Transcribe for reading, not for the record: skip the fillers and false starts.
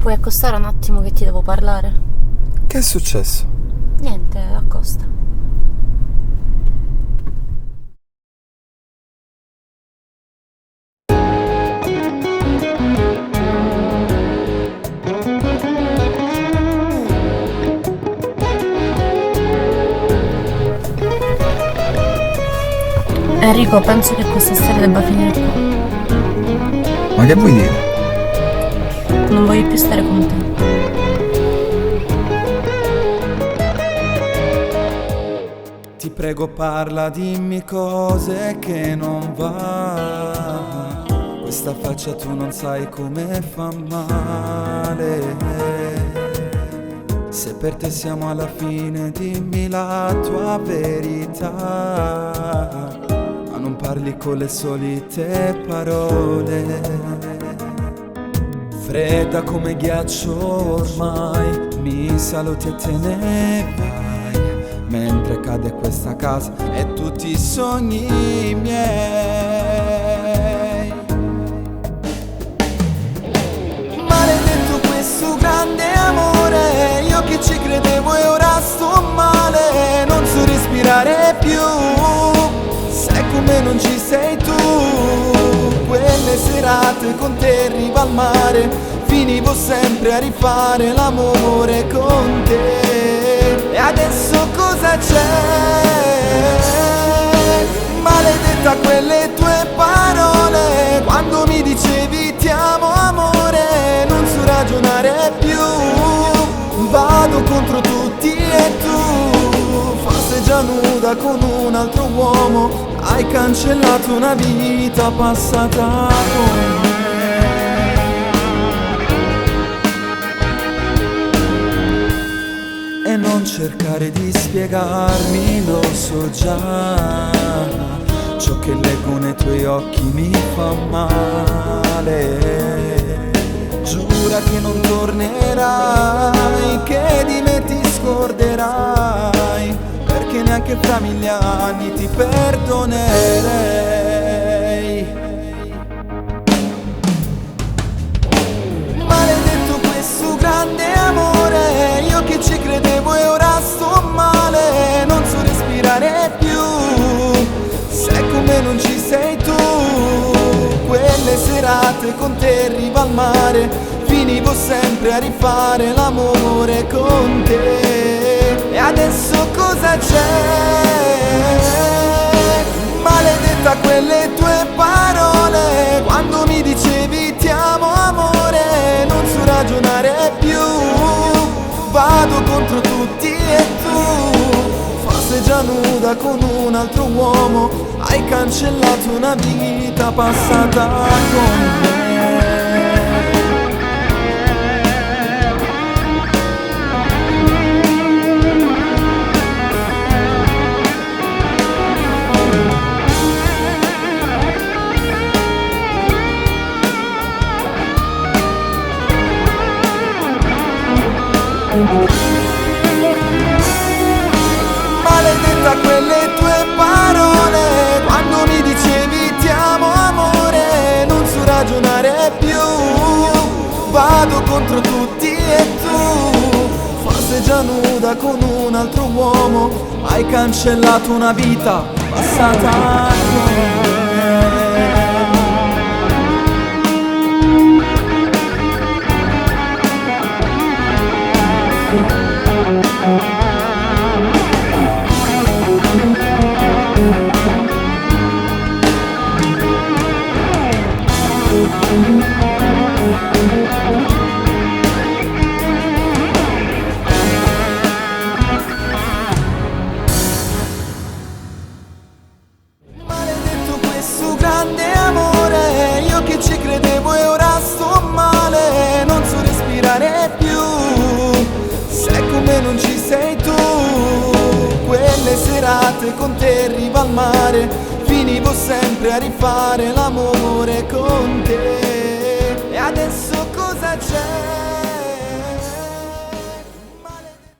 Puoi accostare un attimo che ti devo parlare? Che è successo? Niente, accosta. Enrico, penso che questa storia debba finire qua. Ma che vuoi dire? Non voglio più stare con te. Ti prego parla, dimmi cose che non va. Questa faccia tu non sai come fa male. Se per te siamo alla fine dimmi la tua verità, ma non parli con le solite parole. Fredda come ghiaccio ormai, mi saluti e te ne vai, mentre cade questa casa e tutti i sogni miei. Maledetto questo grande amore, io che ci credevo e ora sto male, non so respirare più, sai come non ci sei tu. Quelle serate con te in riva al mare, finivo sempre a rifare l'amore con te. E adesso cosa c'è? Maledetta quelle tue parole, quando mi dicevi ti amo amore, non so ragionare più, vado contro tutti e tu, forse già nuda con un altro uomo, hai cancellato una vita passata con me. E non cercare di spiegarmi, lo so già, ciò che leggo nei tuoi occhi mi fa male. Giura che non tornerai, che di me ti scorderai, perché neanche fra 1000 anni ti perdonerei. Maledetto questo grande amore, io che ci credevo e ora sto male, non so respirare più, sai come non ci sei tu. Quelle serate con te in riva al mare, finivo sempre a rifare l'amore con te. E adesso cosa c'è? Maledetta quelle tue parole, quando mi dicevi ti amo amore, non so ragionare più, vado contro tutti e tu, forse già nuda con un altro uomo, hai cancellato una vita passata con me. Maledetta quelle tue parole, quando mi dicevi ti amo amore, non so ragionare più, vado contro tutti e tu, forse già nuda con un altro uomo, hai cancellato una vita passata con me. Maledetto questo grande amore, io che ci credevo e ora sto male, non so respirare più, sai come non ci sei tu. Quelle serate con te in riva al mare, finivo sempre a rifare l'amore con te. E adesso cosa c'è?